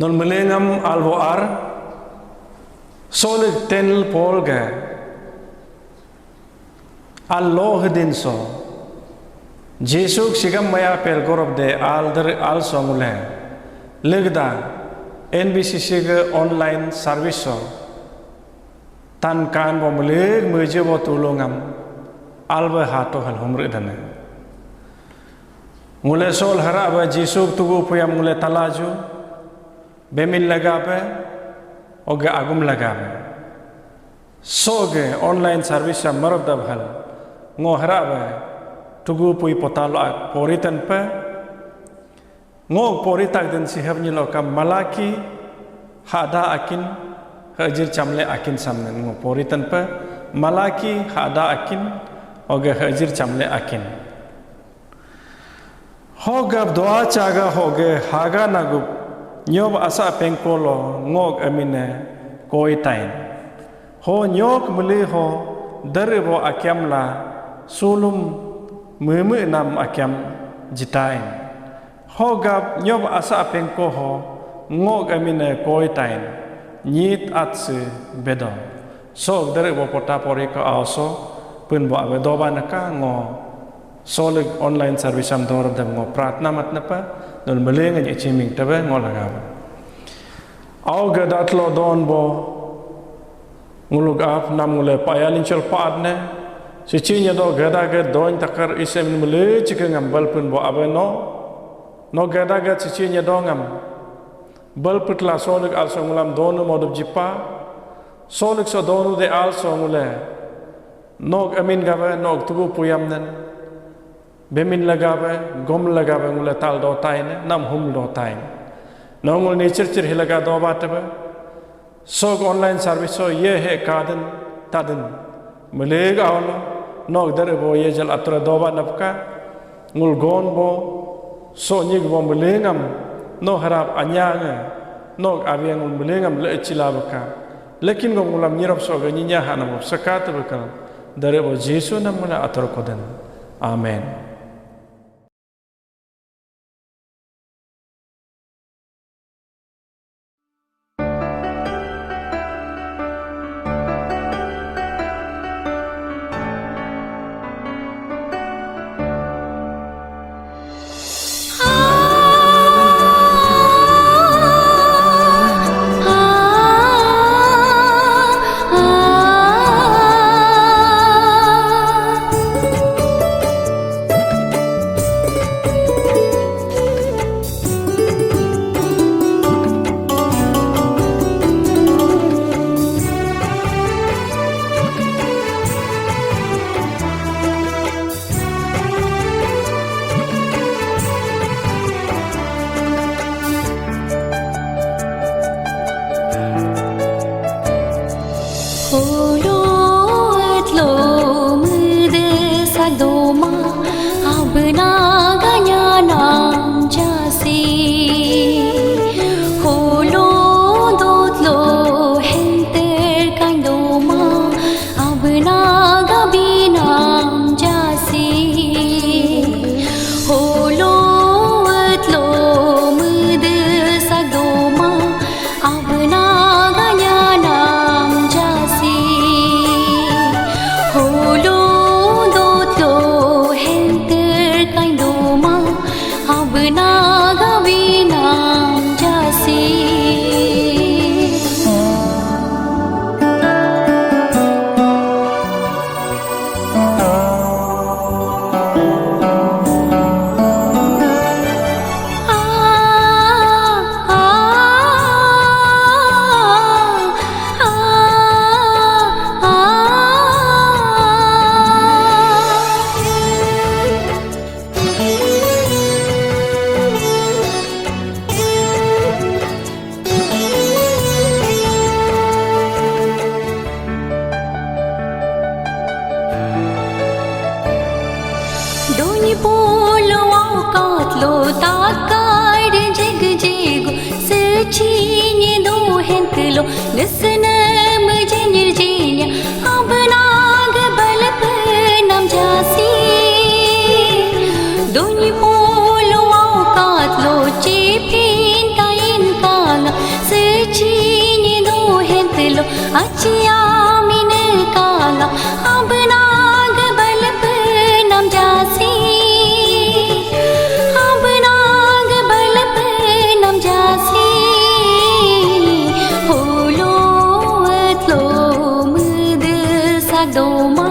non melengam alvoar solik tenel polga Allah din so Jesuk sigam maya pel gorob de al songule legda NBCC ke online service so tan kan bo meleg meje bo tulungam alba hato hal humre dana ngule sol hara ba Jesuk tugu puyam ngule talaju bemin lagape oge agum lagape soge online service ya marab dab hal ngo hara ba tugu pui potalo poritan pa ngo poritak den sihab ni lokam malaki hada akin hajir chamle akin samnen ngo poritan pa malaki hada akin oge hajir chamle akin hoga doa chaga hoge haga nagu nyob asa pengpolo ngok amine koi tain ho nyok muli ho darebo akyamla sulum meme nam akyam jitain hogap nyob asa pengko ho ngok amine koi tain nyit atse bedo sok darebo pota pori ko aso pun bo abe doba naka ngo solig online service am dor dem ngo pratna matna pa non meleng ni chiming tabe ngo lagab au gadatlo don bo ngulug ap nam ngule payalin chol padne sichinya do gada ge don takar isem mele chike ngam balpun bo abe no gada ge sichinya do ngam balputla solig al songulam donu modob jipa solig so donu de al songule nog amin gabe nog tugu puyam nen bemin lagabe gom lagabe ngule tal do taine nam hum do taine nongul nature chir hilaga do batabe sog online service so ye he kaden taden melega awlo nog dare bo ye jal atra do ba napka ngul gon bo so nyig bo melengam no harap anyanga nog abiang ngul melengam le chilabaka lekin go ngulam nyirop so ga nyinya hanam sakat bakal dare bo Jesu namula atar koden amen. अचिया मिन काला अब नाग बलप नम जासी अब नाग बलप नम जासी होलो अतलो मुद सदोमा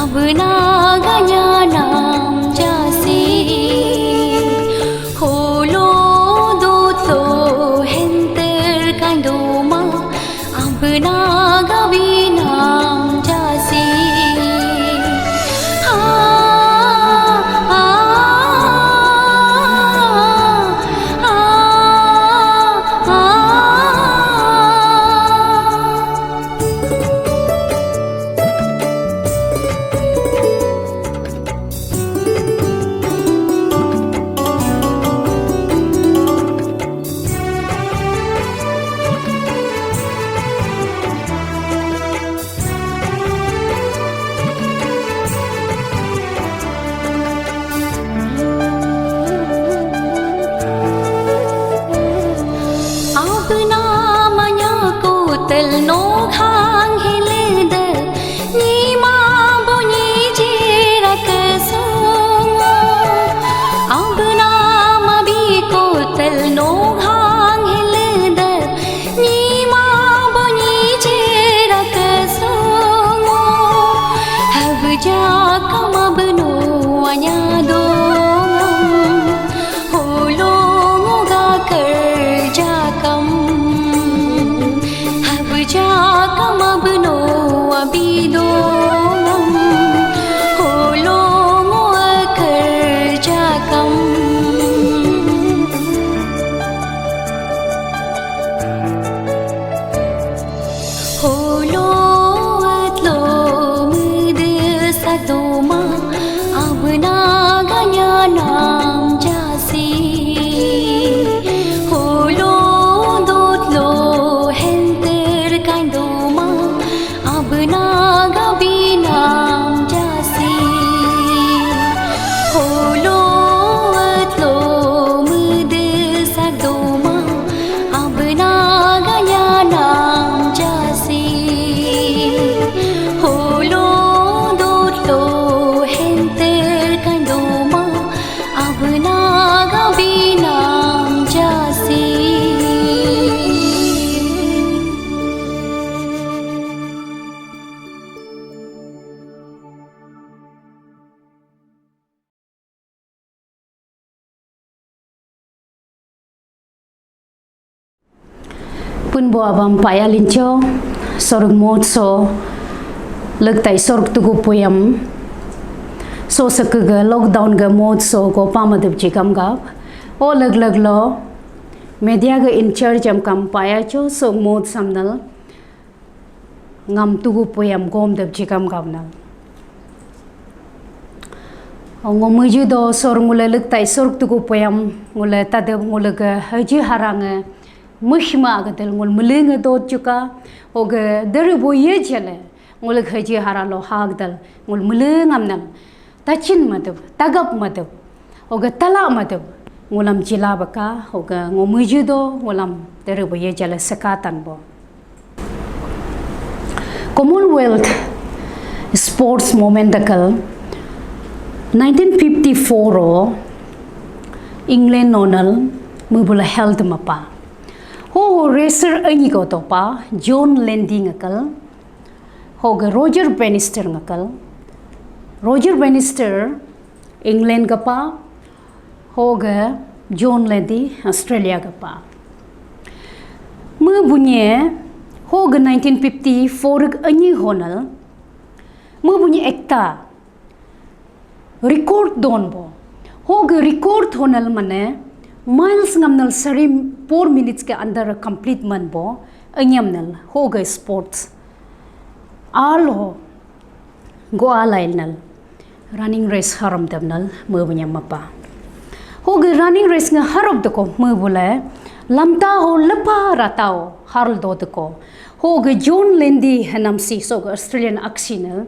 अब नागanya नाम जासी होलो दोतो हेंतर कंदोमा अब नागवी नाम जासी आ आ आ आ अब नामanya kotel no khang hiled ni ma boni jira kasongo अब नाम भी कोतल no khang hiled ni ma boni jira kasongo hab ja kam ab no anya do holo moga kar ja kam अब जा कम अब नो अभी दो होलो मुआ कर जा कम होलो अतलो मुद सदोमा अब नागanya नाम जासी होलो दोतलो हेंतर कंदोमा अब नागवी नाम जासी होलो अतलो मुद सदोमा अब नागanya नाम जासी होलो दोतलो हेंतर कंदोमा अब नागवी नाम जासी pun bo abam paya lincho sorg mod so legtai sorg tugu poyam so sakga lockdown ga mod so go pamadip jikam gap o lag lo media ga in charge am kam paya cho so mod samnal ngam tugu poyam gom dip jikam gap na ngomuju do sor ngule legtai sorg tugu poyam ngule tadep ngule ga haji harange mushma gadel ngul muling do chuka oge der boye jale ngul khaji haralo hagdal ngul muling amnam tachin madab tagap madab oge tala madab ngulam jila baka oge ngomuju do ngulam der boye jale sakatan bo Commonwealth sports momentakal 1954 ro England nonal mubula health mapa ho racer ani ko to pa John Landing akal ho ga Roger Bannister ngakal Roger Bannister England ka pa ho ga John Landing Australia ka pa mu bunye ho ga 1954 ani honal mu bunye ekta record don bo ho ga record honal mane miles ngamnal sari 4 minutes के अंदर complete मन बो अन्यमनल हो गए sports आल हो go आलाइल नल running race haram दबनल मुबन्या मपा हो गए running race न हरब दको मुबुले लमता हो लपा राताओ हरल दो दको हो गए John Landing हनम सी सो Australian अक्सीनल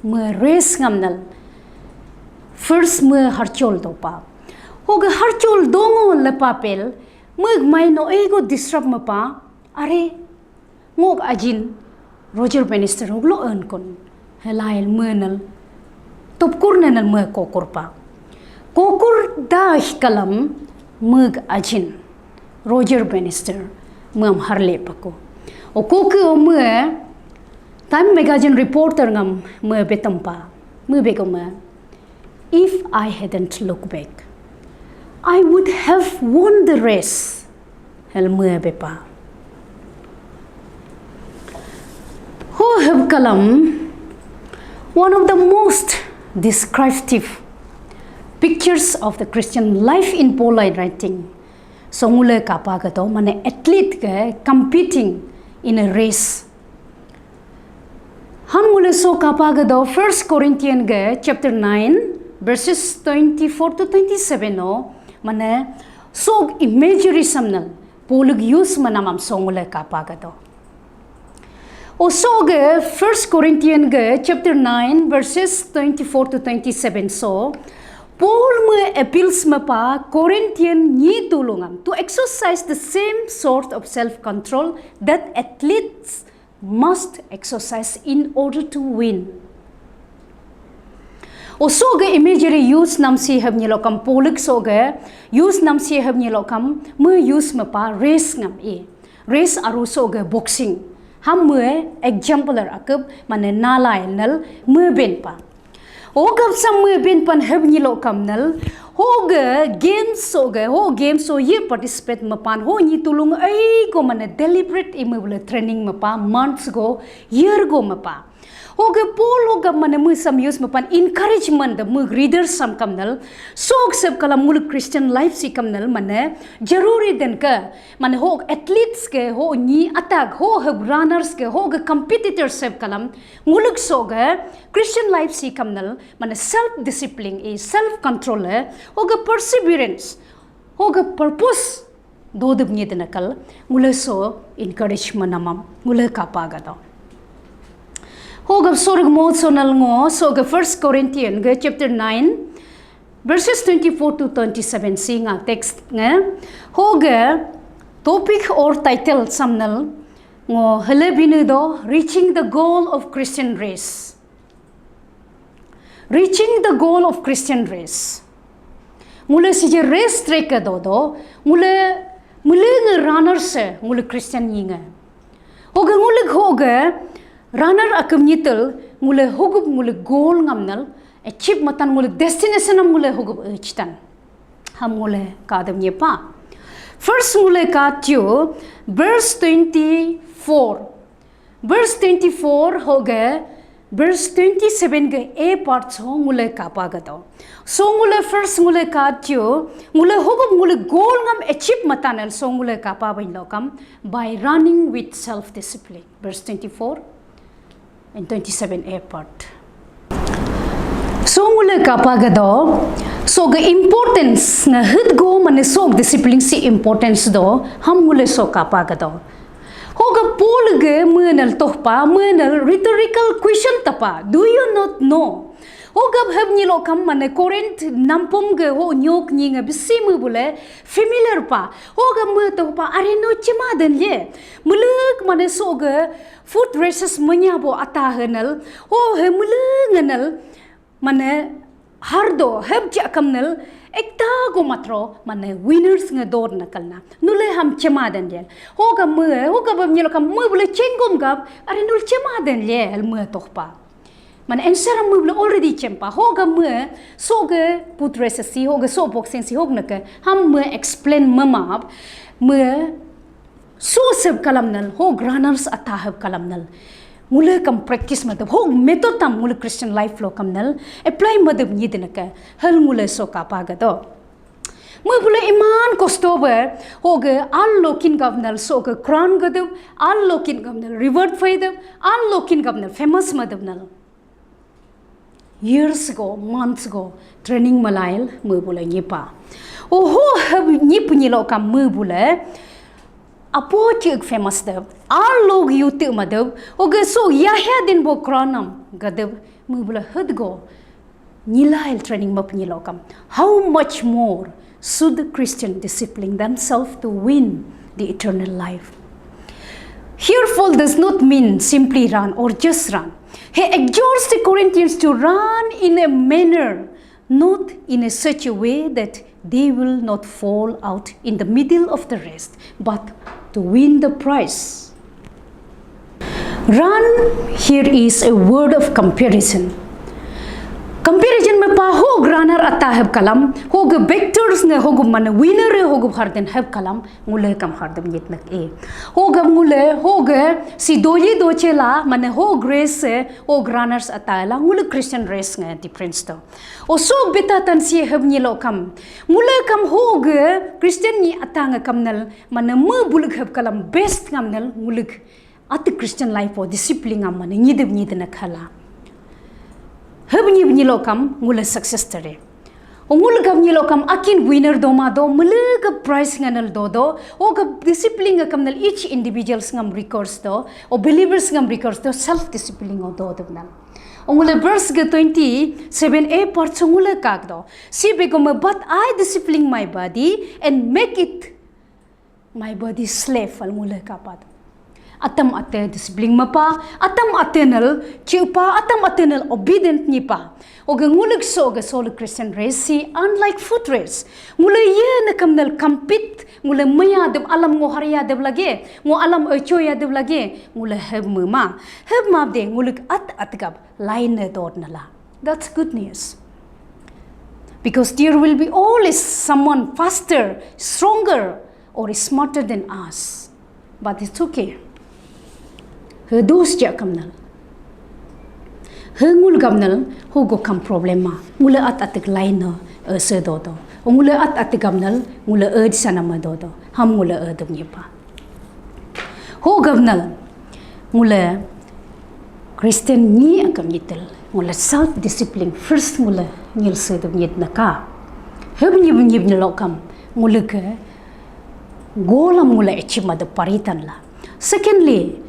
मु race ngamnal first मु हरचोल दो पा होगा हर चोल दोंगो लपापेल मग माइनो एगो डिस्टर्ब मपा अरे मोग अजिन Roger Bannister lo earn kon helail menal topkur nanal me kokur pa kokur dah kalam mug ajin Roger Bannister mem harle pako o koku o me Time Magazine reporter ngam me betampa me begoma if I hadn't looked back I would have won the race hel me bepa Ho have kalam one of the most descriptive pictures of the Christian life in Polite writing. So mula kapa gato mane athlete ke competing in a race. Ham mula so kapa gato 1 Corinthians ke chapter 9 verses 24 to 27 no mane so imagery samnal polug use manamam so mula kapa gato. Also, 1 Corinthians chapter 9 verses 24 to 27 so Paul me appeals me pa Corinthian ni tulungam to exercise the same sort of self-control that athletes must exercise in order to win. Also, imagery use nam si have nilokam Poluk so use nam si have nilokam me use me pa race ngam race aru so boxing. Ham exemplar akab mane nalai nal ben pa ogab sam ben pan heb nilo kam nal hoga games ho games so ye participate mapan ho ni tulung ai go mane deliberate imable training mapa months go year go mapa hoga pol hoga mane mu sam use mapan encouragement the mu readers sam kam nal sok sab kala mul Christian life si kam nal mane jaruri den ka mane ho athletes ke ho ni attack ho runners ke ho competitors sab kalam muluk soga Christian life si kam nal mane self discipline is self control hoga perseverance hoga purpose do deb ni den kal mule so encouragement namam mule kapaga do Hoga sorg mo sonal ngo soga 1 Corinthians chapter 9 verses 24 to 27 singa text nga hoga topic or title samnal ngo halabinu do reaching the goal of Christian race reaching the goal of Christian race mula si race track do mula runners mula Christian yinga hoga runner akam nitel mule hugub mule goal ngamnal achieve matan mule destination mule hugub echtan ham mule kadam ye pa first mule katyo verse 24 hoge verse 27 ge a part ho mule kapa gato so mule first mule katyo mule hugub mule goal ngam achieve matanal so mule kapa bain lokam by running with self discipline verse 24 and 27 airport. So mula kapaga do so the importance na hid go mane so discipline si importance do ham mula so kapaga do hoga pol ge menal tohpa menal rhetorical question tapa do you not know hoga bhab ni lokam mane current nampom ge ho nyok ni nga bisimu bule familiar pa hoga mu tohpa are no chima den ye muluk mane so ge foot races menyabo atahanal ho hemulenganal mane hardo hebja kamnal ekta go matro mane winners nga dor nakalna nule ham chemaden ye hoga bam nyelo kam mu bule chengom gab are nul chemaden ye hel mu tohpa mane answer mu bule already chempa hoga mu so ge foot races si hoga so boxing si hogna ke ham mu explain mamab mu so sab kalamnal ho runners atahab kalamnal mule kam practice madab ho method tam mule Christian life lo kamnal apply madab ni dinaka hal mule so kapaga do mu bule iman kostober hoge all lokin governal so ge crown gadab all lokin governal reward faidab all lokin governal famous madabnal years ago months ago training malail mu bule nyipa oh ho hab nyip ni lo kam mu bule apo chig famous dab all log youtube madab oge so yahya din bo kranam gadab mu bula hud go nilail training map ni lokam how much more should the Christian discipline themselves to win the eternal life Fearful does not mean simply run or just run. He exhorts the Corinthians to run in a manner, not in a such a way that they will not fall out in the middle of the race, but to win the prize. Run here is a word of comparison. Comparison में पा हो ग्रानर आता है कलम हो ग वेक्टर्स ने हो ग मन विनर हो ग हरदन है कलम मुले कम हरदम जितना ए हो ग मुले हो ग सी दोये दो चला मन हो ग्रेस से हो ग्रानर्स आता है ला मुले क्रिश्चियन रेस ने डिफरेंस तो ओ सो बिता तन सी है बनी लो कम मुले कम हो ग क्रिश्चियन नि आता है कम नल मन म बुलग है कलम बेस्ट कम नल मुलग आते क्रिश्चियन लाइफ और डिसिप्लिन am मन निद न खला Habni lokam mula success tare. Umul gam lokam akin winner do ma do mula prize nganal do o ga discipline ngam nal each individuals ngam records do o believers ngam records do self discipline do nal. Umul verse ga 27a part mula kag do. Si begum but I discipline my body and make it my body slave al mula kapat. Atam ate discipline mapa, atam atenal chipa, atam atenal obedient nipa. Oga ngulig so ga solo Christian race, unlike foot race. Mula ye na kamnal compete, mula maya deb alam ngo hariya deb lage, ngo alam choya deb lage, mula heb ma de ngulig atgab line dod nala. That's good news. Because there will be always someone faster, stronger, or smarter than us. But it's okay. Dos ja kamnal. Hengul kamnal hogo kam problema. Mula at lain se dodo. Mula at kamnal mula urge sana ma dodo. Ham mula erdum yepa. Ho kamnal mula Christian ni akam yitel. Mula self discipline first mula ngil se dum yet naka. Heb nyib nilokam mula ke gola mula echima de paritan la. Secondly,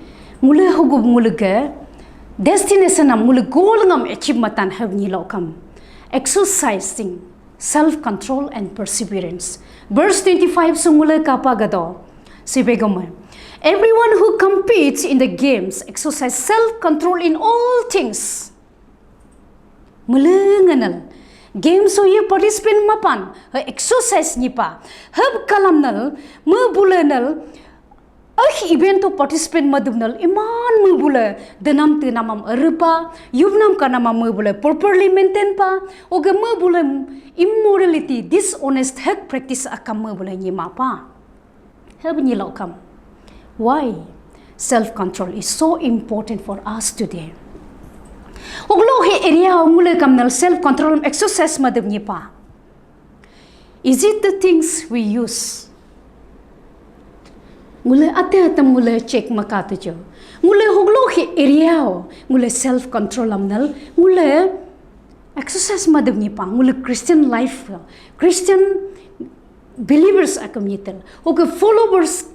mula hugub mula ke destination am mula goal ngam achievematan have ni lokam exercising self control and perseverance. Verse 25 so mula kapa gado sibegam everyone who competes in the games exercise self control in all things. Mula nganal game so ye participant mapan exercise nipa hab kalamnal mu bulanal event to participant madubnal iman mubula denam te namam rupa yubnam ka namam mubula properly maintain pa oga mubula immorality dishonest hak practice akam mubula nyima pa heb ni lokam. Why self control is so important for us today? Oglo he area mula kamnal self control exercise madub nyipa. Is it the things we use? Mula ate mula check makata jo. Mula hoglo he area mula self control amnal mula exercise madab nipa mula Christian life Christian believers akam yitel oga followers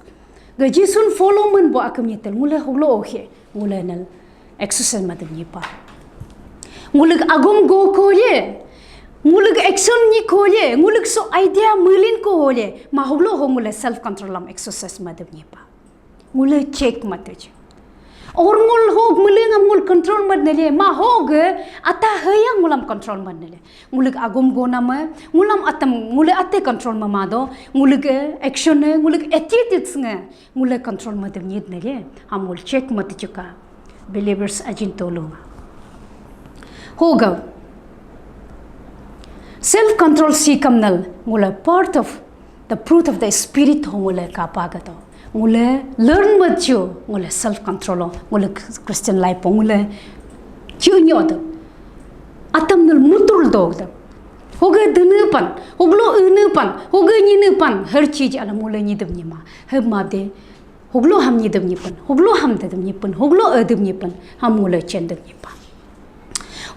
ga jisun follow man bo akam yitel mula hoglo he mula nal exercise madab nipa mula agum go ko ye Ngulig action ni ko ye, ngulig so idea mulin ko ye, mahuglo ho mula self control am exercise madam ni pa. Mula check matej. Or ngul ho muling am ngul control mad nele, ma hog ata hayang mulam control mad nele. Ngulig agum go nama, ngulam atam ngule ate control mamado, ngulig action ne, ngulig attitudes ne, ngule control madam ni nele. Ham ngul check matej ka. Believers ajin tolo. Hoga. Self control si kamnal mula part of the fruit of the spirit ho mula kapagato mula learn macho mula self control mula Christian life mula chunyod atam nal mutul dog da hoga denepan hoglo unepan hoga nyinepan har cheez ala mula nyidam nyima heb made hoglo ham nyidam nyipan hoglo ham dadam nyipan hoglo adam nyipan ham mula chendam nyipa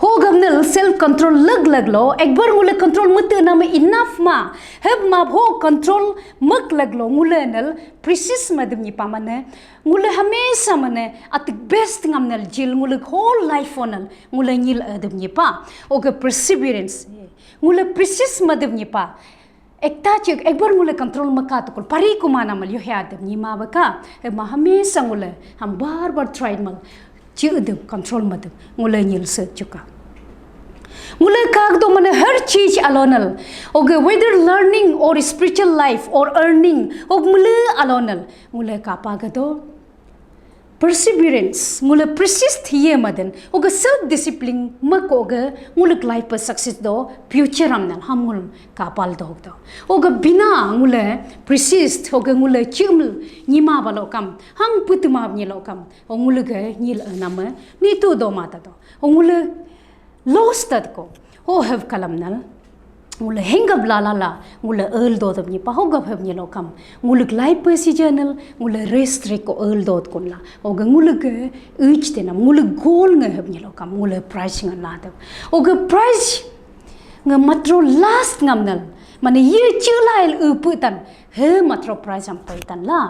ho gamnal self control lag lo ekbar mula control mut nama enough ma heb ma ho control mak lag lo mula nal precise madam ni pamane mula hamesha mane at best ngamnal jil mula whole life onal mula nil adam ni pa oga perseverance mula precise madam ni pa एकता चीज एक बार मुले कंट्रोल मका तो परी कुमाना मल यो है दम नीमा बका मा हमेशा मुले हम बार ट्राई मल चीज कंट्रोल मत मुले नील से चुका मुले काग दो मने हर चीज अलोनल ओगे वेदर लर्निंग और स्पिरिचुअल लाइफ और अर्निंग ओग मुले अलोनल मुले कापा गदो perseverance मुले persist हिये मदन ओगे सेल्फ डिसिप्लिन मक ओगे मुले लाइफ पर सक्सेस दो फ्यूचर हमनल हम मुल कापाल दो ओगे बिना मुले persist ओगे मुले चिमल निमा बालो कम हम पुतमा निलो कम ओ मुले गे निल नम नीतु दो माता दो ओ मुले lost that ko ho have kalamnal mula hengab la mula earl do dam ni pa ho gab have ni lo kam mula life si journal mula restrict ko earl dot kon la o ga mula ge each tena mula goal nga have ni lo kam mula price nga la da o ga price nga matro last ngamnal mane ye chulail uputan he matro price am paitan la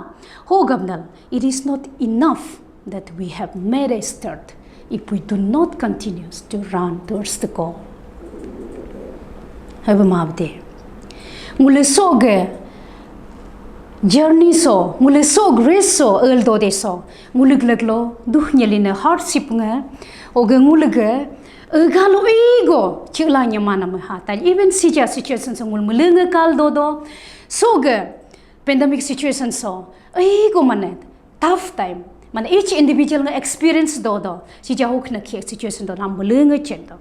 ho gabnal it is not enough that we have made a start if we do not continue to run towards the goal. Have mabde. Mule soge journey so, mule sog race so, do de so. Mule glaglo duh nyeline hardship nga. Oge mule ge galo ego chila nyamana mahata. Even situation so mule nga kal do. Soge pandemic situation so. Ego manet tough time. Man each individual nga experience do si jahok na ki situation do nam bulunga chen do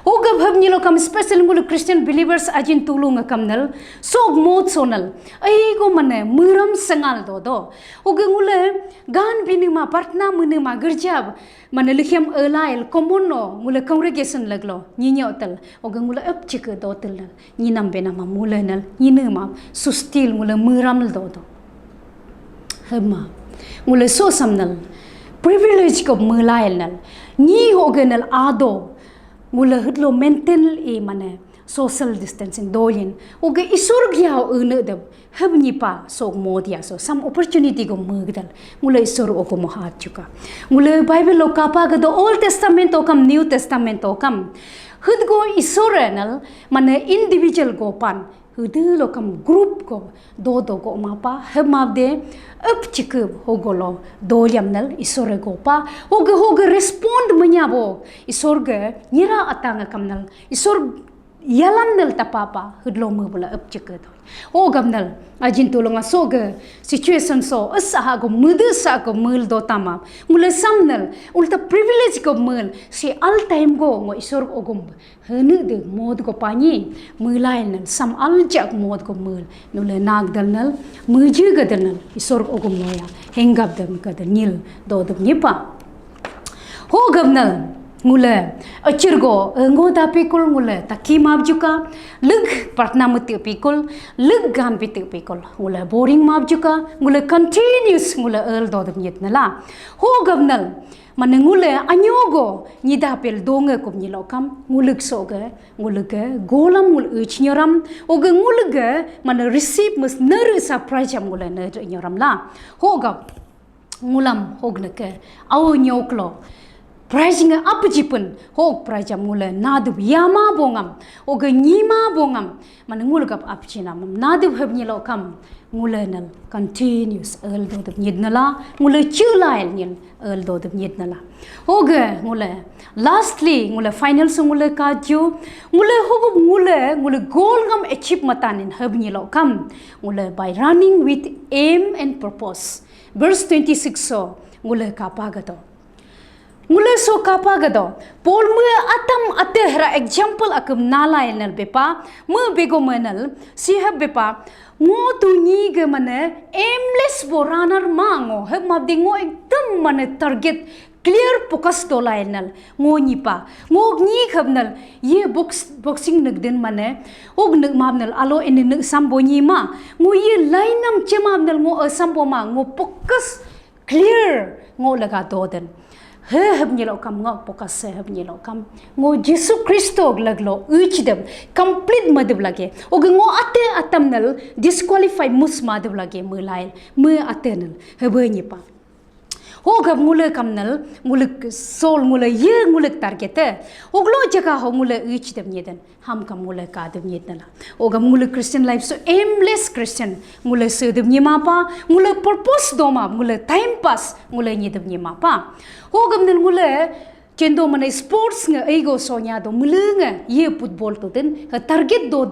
o gab hab ni lo kam special mul Christian believers ajin tulung kamnal sog mod sonal ai go mane muram sangal do o ge mule gan binima partna munima gerjab mane likhem elail komuno mule congregation laglo ni nyotal o ge mule up chik do tel ni nam bena ma mule nal ni ma sustil mule muram do hama mule so samnal privilege ko mulail nal ni hogenal ado mule hudlo maintain e mane social distancing dolin oge isur gyao une de habni pa so modia so some opportunity go mugdal mule isur o ko mohat chuka mule bible lo kapa ga the old testament o kam new testament o kam hudgo isurenal mane individual go pan hudu lo kam group ko do go mapa hemabde up chikub hogolo do yamnal isore go pa hoge respond menyabo isorge nyira atanga kamnal isor yalamnal tapapa hudlo mabula up chiked o gamnal ajin tulunga soge situation so asaha go mudu sa go mul do tama mula samnal ulta privilege go mul si all time go ngo isor ogum henu de mod go pani mulainal sam aljak mod go mul nule nagdalnal muji gadalnal isor ogum noya hengab dem gadnil do dum nipa ho gamnal mule achirgo ngo da pikul mule takim abjuka lug partna muti pikul lug gan pitu pikul mule boring mabjuka mule continuous mule earl do dum yetnala ho gamnal manengule anyogo nida pel donga kum nilokam nguluk soge nguluge golam ngul uchnyoram oge nguluge man receive mus ner surprise am ngule ner nyoram la hoga ngulam hognake aw nyoklo pricing up jipun hok price mule nadu yama bongam oge nyima bongam man ngulgap up chinam nadu heb nyilokam ngule nal continuous earl do de nyidnala ngule chulail nyil earl do de nyidnala oge ngule lastly ngule final so ngule kaju ngule hogo ngule goal ngam achieve matanin heb nyilokam ngule by running with aim and purpose verse 26 so ngule kapagato mula so kapa gado pol mu atam atehra example akum nala enal bepa mu bego manal sihab bepa ngo tu ni ge mane aimless boranar mango heb mabdi ngo ekdam mane target clear focus dola enal ngo ni pa ngo ni khabnal ye boxing nagden mane og nag mabnal alo en nag sambo ni ma ngo ye linam chemabnal ngo sambo ma ngo focus clear ngo laga doden he heb nyelo kam ngok pokas se heb nyelo kam ngo Jesu Kristo glaglo uchdem complete madib lage og ngo ate atamnal disqualify mus madib lage mulail mu atenal hebeni pa hoga mule kamnal muluk soul mule ye muluk targete oglo jaga ho mule each dem yeden ham kam mule ka dem yednala oga mule Christian life so aimless Christian mule se dem yema pa mule purpose doma mule time pass mule ni dem yema pa hogam nel mule Kendo mana sports nga ego sonya do mulunga ye football to den target do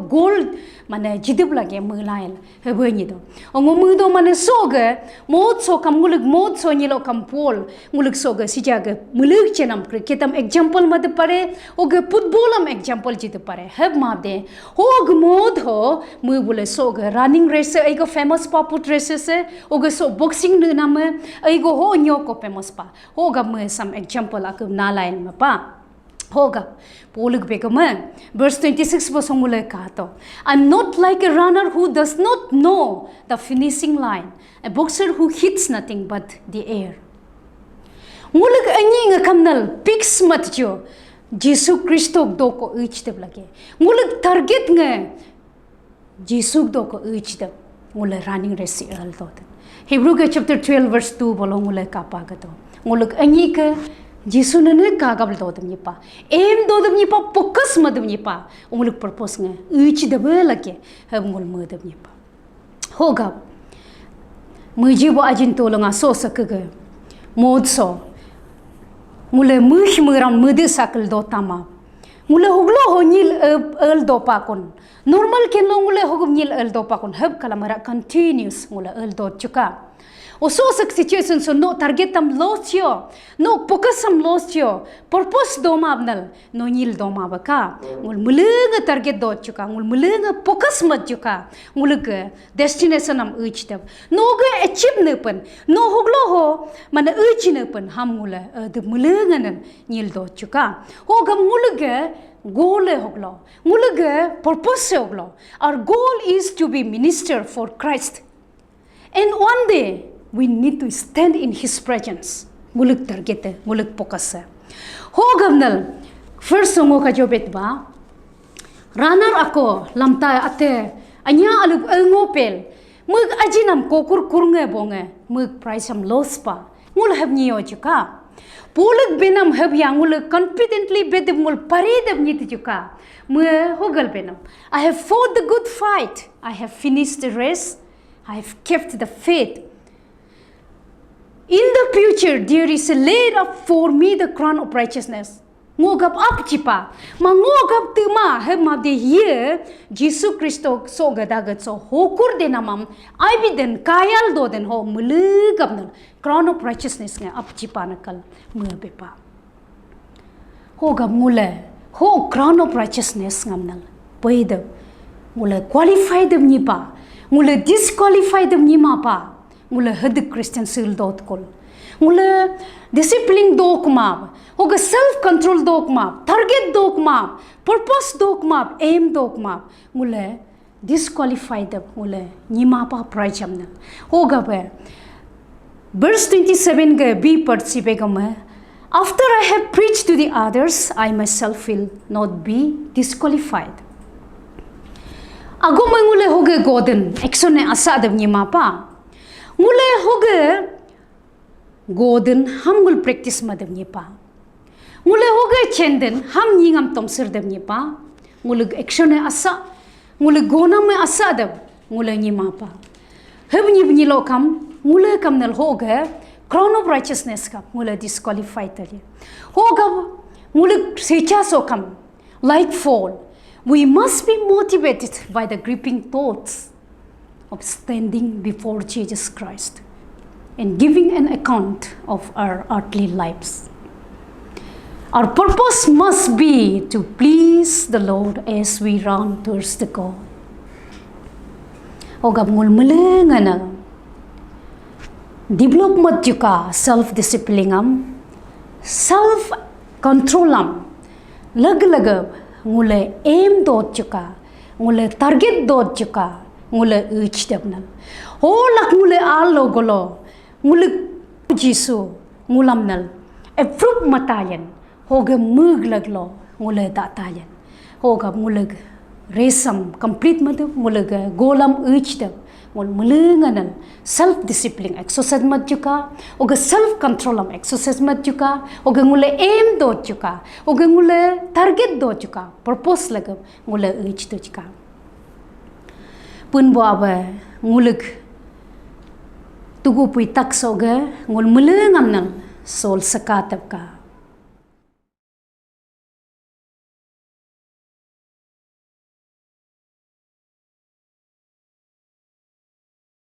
gold mana jidib lagi mulail hebeni do ongo mudo mana soga mod so kam muluk mod so nyilo kam pol muluk soga sijaga muluk chenam cricketam example mad pare oga football am example jid pare heb ma de hog mod ho mu bule soga running race ego famous pa put races oga so boxing nam ego ho nyoko famous pa hoga mu some example aku nalain mapa hoga poluk begama verse 26 bosongule kato I'm not like a runner who does not know the finishing line a boxer who hits nothing but the air muluk anyi nga kamnal pix matjo Jesus Christo doko ichte blage muluk target nga Jesus doko ichte mule running race al dot Hebrew chapter 12 verse 2 bolong mule kapa gato muluk anyi ka Jisu nene kagabal do dem nipa em do dem nipa focus ma dem nipa umuluk purpose nga uchi de belake hamul ma dem nipa hoga mujibo ajin to longa so sakaga modso mule mush muram mude sakal do tama mule hoglo honil el do pakon normal ken lo mule hogum nil el do pakon hab kalamara continuous mule el do chuka also situation so no target tam lost yo no focus am lost yo purpose doma abnal no nil doma baka mul mulenga target do chuka mul mulenga focus mat chuka mulga destination am uchtab no ga achieve ne pan no hoglo ho mana uchi ne pan ham mula de mulenga nan nil do chuka hoga mulga goal hoglo mulga purpose hoglo our goal is to be minister for Christ and one day we need to stand in his presence muluk target muluk focus ho gamnal first songo ka jobet ba runner ako lamta ate anya alug ngopel mug ajinam kokur kurnge bonge mug price am loss pa mul have niyo chuka puluk benam have yang mul confidently bed mul paredam nit chuka mu hogal benam I have fought the good fight I have finished the race I have kept the faith in the future there is a laid up for me the crown of righteousness ngogap up chipa mangogap tuma he ma de ye Jesus Christo so gadagat so hokur de namam I be den kayal do den ho mulugap na crown of righteousness nga up chipa nakal mubepa hoga mule ho crown of righteousness ngamnal poida mule qualified dem nipa mule disqualified dem nima pa mula had Christian seal dot kol mula discipline dok mab hoga self control dok mab target dok mab purpose dok mab aim dok mab mula disqualified mula nima pa prajamna hoga be verse 27 ga b participe gama after I have preached to the others I myself will not be disqualified ago mangule hoga godin action ne asadam nima pa mule hoge godin hamgul practice madam nipa mule hoge chenden ham yingam tomsir dem nipa mule action asa mule gona me asa dab mule nima pa hebni bni lokam mule kamnal hoge crown of righteousness ka mule disqualified tali hoga mule secha sokam like fall we must be motivated by the gripping thoughts of standing before Jesus Christ and giving an account of our earthly lives. Our purpose must be to please the Lord as we run towards the goal. Ogam ngul mulengana development juga self-discipline am self control am lag ngule aim dot juga ngule target dot juga mule uch debnal ho lak mule allo golo mule jisu mulamnal approve matayan hoga mug laglo mule datayan hoga mule resam complete madu mule golam uch deb ngol mulengan self discipline exercise mat juga oga self control am exercise mat juga oga ngule aim do juga oga ngule target do juga purpose lagam ngule reach do juga pun bo aba ngulek tugu pui tak soga ngol mulengam nang sol sakatab ka